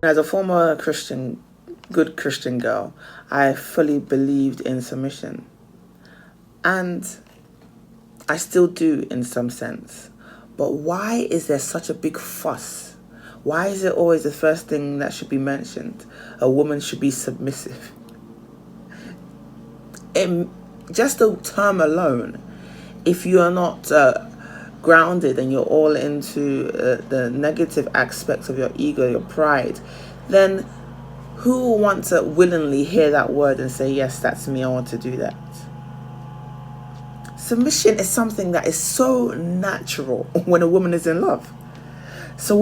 As a former Christian, good Christian girl, I fully believed in submission. And I still do in some sense. But why is there such a big fuss? Why is it always the first thing that should be mentioned? A woman should be submissive. Just the term alone, if you are not grounded and you're all into the negative aspects of your ego, your pride, then who will want to willingly hear that word and say, yes, that's me, I want to do that? Submission is something that is so natural when a woman is in love. A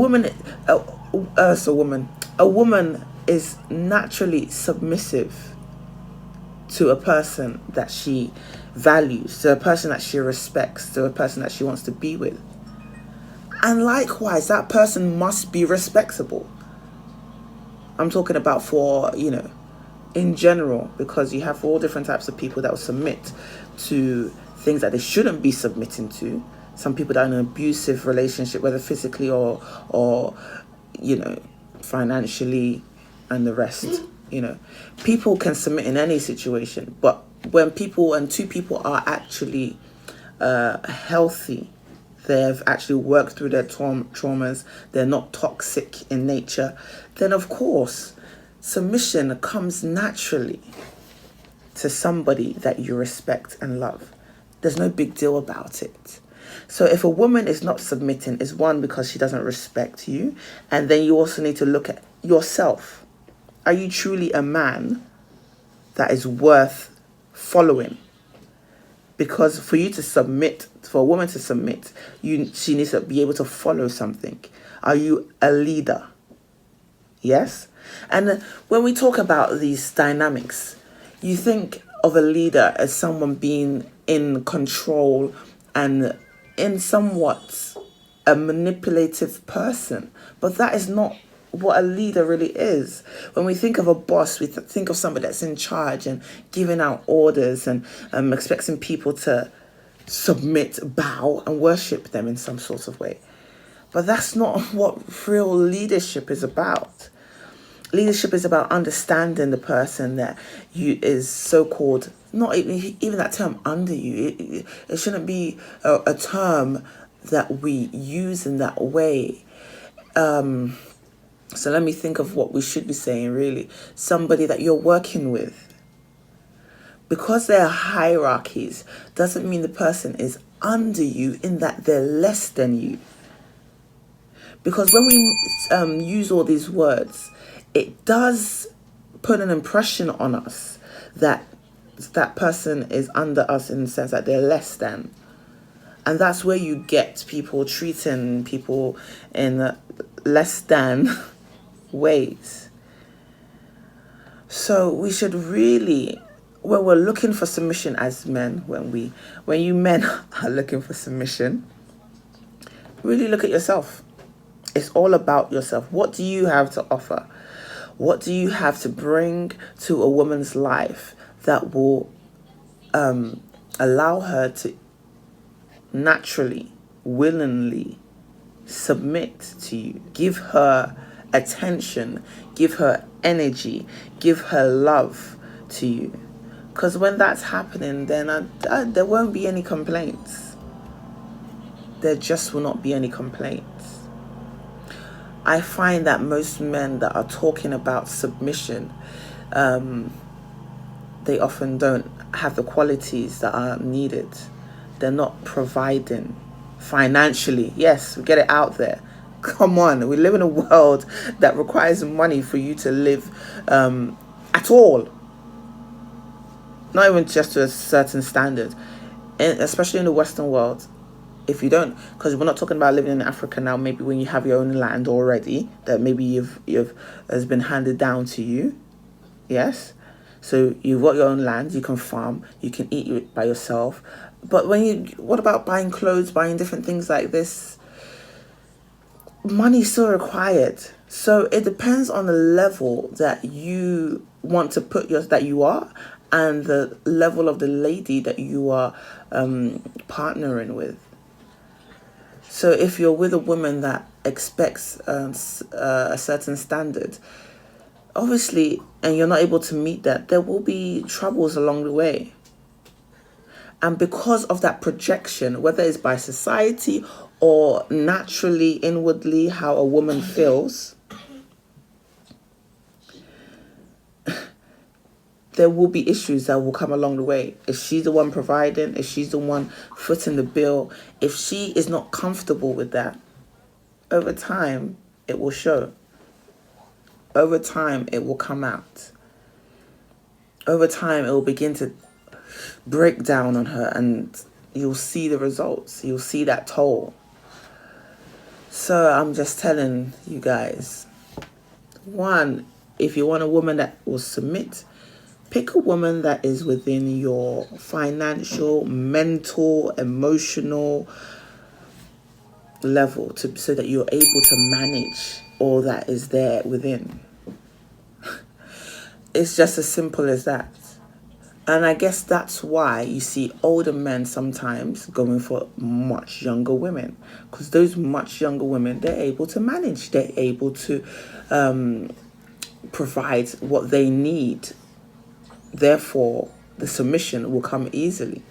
woman is naturally submissive to a person that she values, to a person that she respects, to a person that she wants to be with. And likewise, that person must be respectable. I'm talking about in general, because you have all different types of people that will submit to things that they shouldn't be submitting to. Some people that are in an abusive relationship, whether physically or financially, and the rest. People can submit in any situation, but when two people are actually healthy, they've actually worked through their traumas, they're not toxic in nature, then of course submission comes naturally to somebody that you respect and love. There's no big deal about it. So if a woman is not submitting, it's one, because she doesn't respect you, and then you also need to look at yourself. Are you truly a man that is worth following? Because for you to submit, for a woman to submit, she needs to be able to follow something. Are you a leader? Yes? And when we talk about these dynamics, you think of a leader as someone being in control and in somewhat a manipulative person. But that is not what a leader really is. When we think of a boss, we think of somebody that's in charge and giving out orders and expecting people to submit, bow, and worship them in some sort of way. But that's not what real leadership is about. Leadership is about understanding the person that you is so-called, not even that term, under you. It shouldn't be a term that we use in that way. So let me think of what we should be saying, really. Somebody that you're working with. Because there are hierarchies doesn't mean the person is under you in that they're less than you. Because when we use all these words, it does put an impression on us that that person is under us in the sense that they're less than. And that's where you get people treating people in less than ways. So we should really, when we're looking for submission as men, when you men are looking for submission, really look at yourself. It's all about yourself. What do you have to offer? What do you have to bring to a woman's life that will allow her to naturally, willingly submit to you? Give her attention, give her energy, give her love to you. Because when that's happening, then there won't be any complaints. There just will not be any complaints. I find that most men that are talking about submission, they often don't have the qualities that are needed. They're not providing financially. Yes, we get it out there. Come on, we live in a world that requires money for you to live at all. Not even just to a certain standard, and especially in the Western world. If you don't, because we're not talking about living in Africa now, maybe when you have your own land already, that maybe you've has been handed down to you. Yes? So you've got your own land, you can farm, you can eat it by yourself. But what about buying clothes, buying different things like this? Money is still required. So it depends on the level that you want to that you are, and the level of the lady that you are partnering with. So if you're with a woman that expects a certain standard, obviously, and you're not able to meet that, there will be troubles along the way. And because of that projection, whether it's by society or naturally, inwardly, how a woman feels, there will be issues that will come along the way. If she's the one providing, if she's the one footing the bill, if she is not comfortable with that, over time, it will show. Over time, it will come out. Over time, it will begin to break down on her, and you'll see the results. You'll see that toll. So I'm just telling you guys, one, if you want a woman that will submit, pick a woman that is within your financial, mental, emotional level, so that you're able to manage all that is there within. It's just as simple as that. And I guess that's why you see older men sometimes going for much younger women. Because those much younger women, they're able to manage. They're able to provide what they need. Therefore, the submission will come easily.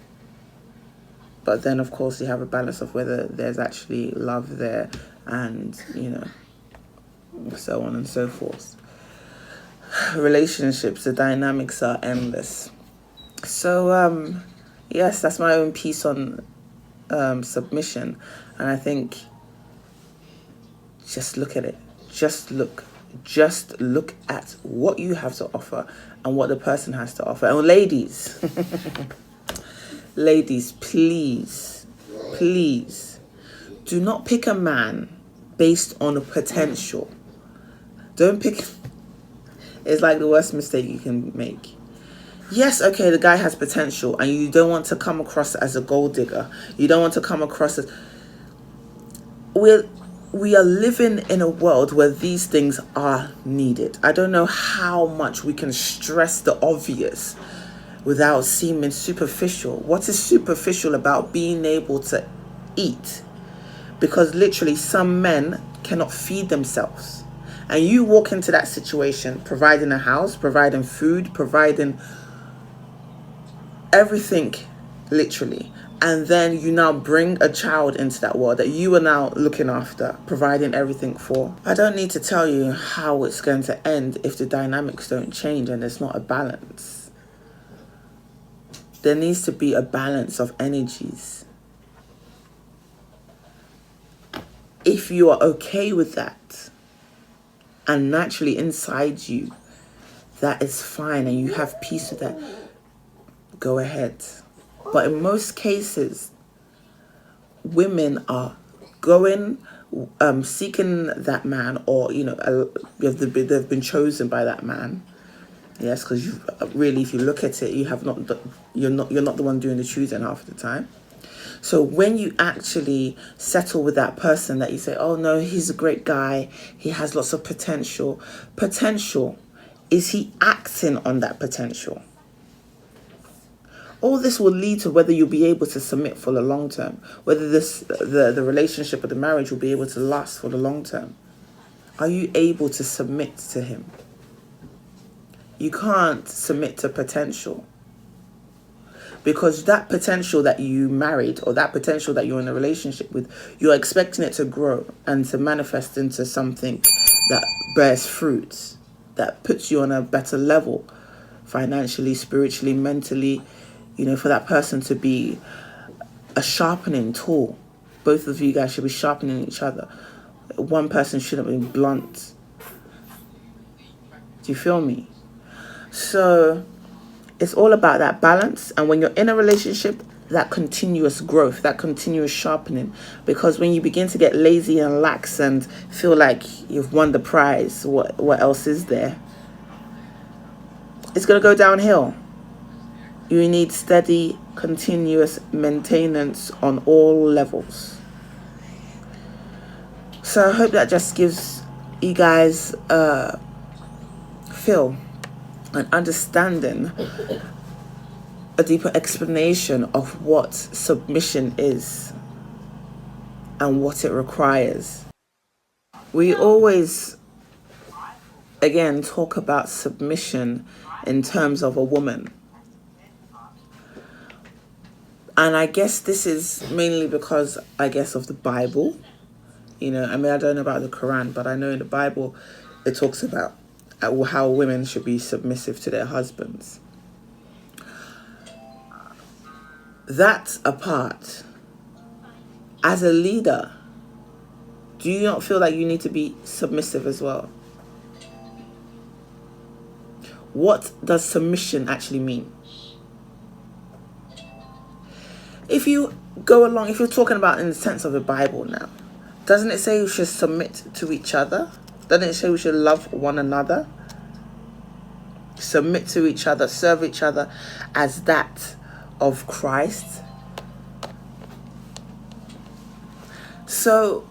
But then, of course, you have a balance of whether there's actually love there and, so on and so forth. Relationships, the dynamics are endless. So, yes, that's my own piece on submission. And I think just look at it. Just look at what you have to offer and what the person has to offer. And ladies, ladies, please, do not pick a man based on a potential. Don't pick. It's like the worst mistake you can make. Yes, okay, the guy has potential, and you don't want to come across as a gold digger. You don't want to come across as... We are living in a world where these things are needed. I don't know how much we can stress the obvious without seeming superficial. What is superficial about being able to eat? Because literally some men cannot feed themselves. And you walk into that situation, providing a house, providing food, providing everything, literally. And then you now bring a child into that world that you are now looking after, providing everything for. I don't need to tell you how it's going to end if the dynamics don't change and there's not a balance. There needs to be a balance of energies. If you are okay with that, and naturally inside you, that is fine, and you have peace with that, go ahead. But in most cases, women are going, seeking that man, or they've been chosen by that man. Yes, because if you look at it, you're not the one doing the choosing half the time. So when you actually settle with that person that you say, oh no, he's a great guy, he has lots of potential. Potential, is he acting on that potential? All this will lead to whether you'll be able to submit for the long term, whether the relationship or the marriage will be able to last for the long term. Are you able to submit to him? You can't submit to potential, because that potential that you married, or that potential that you're in a relationship with, you're expecting it to grow and to manifest into something that bears fruits, that puts you on a better level, financially, spiritually, mentally, for that person to be a sharpening tool. Both of you guys should be sharpening each other. One person shouldn't be blunt. Do you feel me? So it's all about that balance. And when you're in a relationship, that continuous growth, that continuous sharpening. Because when you begin to get lazy and lax and feel like you've won the prize, what else is there? It's going to go downhill. You need steady, continuous maintenance on all levels. So I hope that just gives you guys a feel, an understanding, a deeper explanation of what submission is and what it requires. We always, again, talk about submission in terms of a woman. And I guess this is mainly because, I guess, of the Bible. I don't know about the Quran, but I know in the Bible it talks about how women should be submissive to their husbands. That apart, as a leader, do you not feel like you need to be submissive as well? What does submission actually mean? If you go along, if you're talking about in the sense of the Bible now, doesn't it say we should submit to each other? Doesn't it say we should love one another? Submit to each other, serve each other as that of Christ. So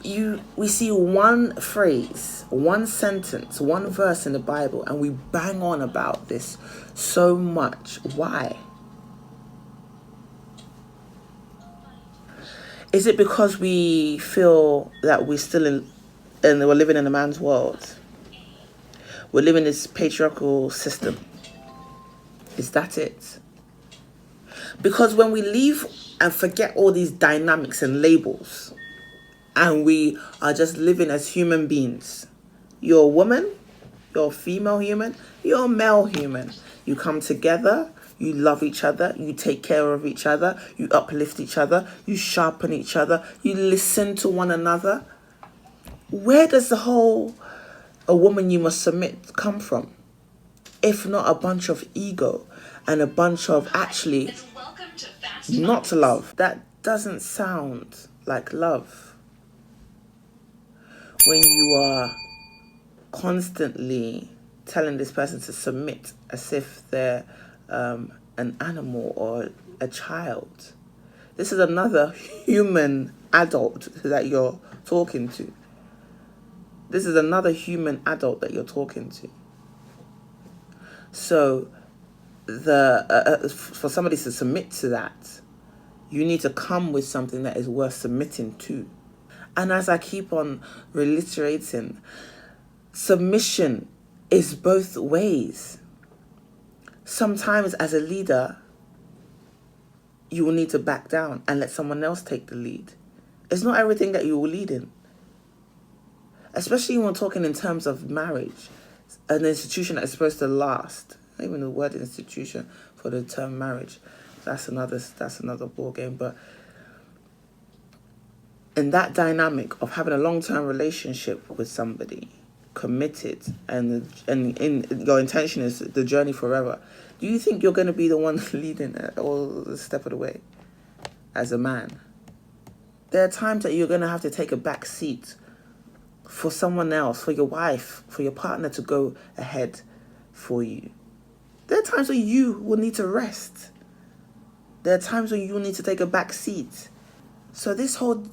we see one phrase, one sentence, one verse in the Bible, and we bang on about this so much. Why? Is it because we feel that we're still we're living in a man's world? We're living in this patriarchal system. Is that it? Because when we leave and forget all these dynamics and labels, and we are just living as human beings, you're a woman, you're a female human, you're a male human. You come together, you love each other, you take care of each other, you uplift each other, you sharpen each other, you listen to one another. Where does the whole "a woman you must submit" come from? If not a bunch of ego and a bunch of actually not love. That doesn't sound like love. When you are constantly telling this person to submit as if they're an animal or a child. This is another human adult that you're talking to. This is another human adult that you're talking to. So for somebody to submit to that, you need to come with something that is worth submitting to. And as I keep on reiterating, submission is both ways. Sometimes as a leader, you will need to back down and let someone else take the lead. It's not everything that you will lead in. Especially when we're talking in terms of marriage, an institution that is supposed to last. Not even the word institution for the term marriage. That's another ball game. But in that dynamic of having a long-term relationship with somebody, committed, and your intention is the journey forever, do you think you're going to be the one leading it all the step of the way as a man? There are times that you're going to have to take a back seat for someone else, for your wife, for your partner to go ahead for you. There are times where you will need to rest. There are times when you will need to take a back seat. So this whole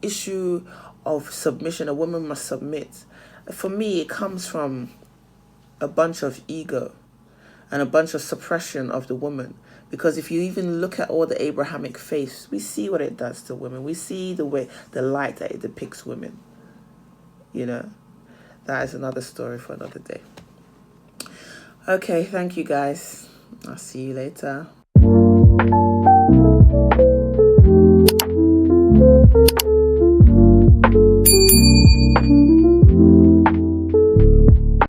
issue of submission, a woman must submit, for me, it comes from a bunch of ego and a bunch of suppression of the woman. Because if you even look at all the Abrahamic faiths, we see what it does to women. We see the light that it depicts women. That is another story for another day. Okay, thank you guys. I'll see you later.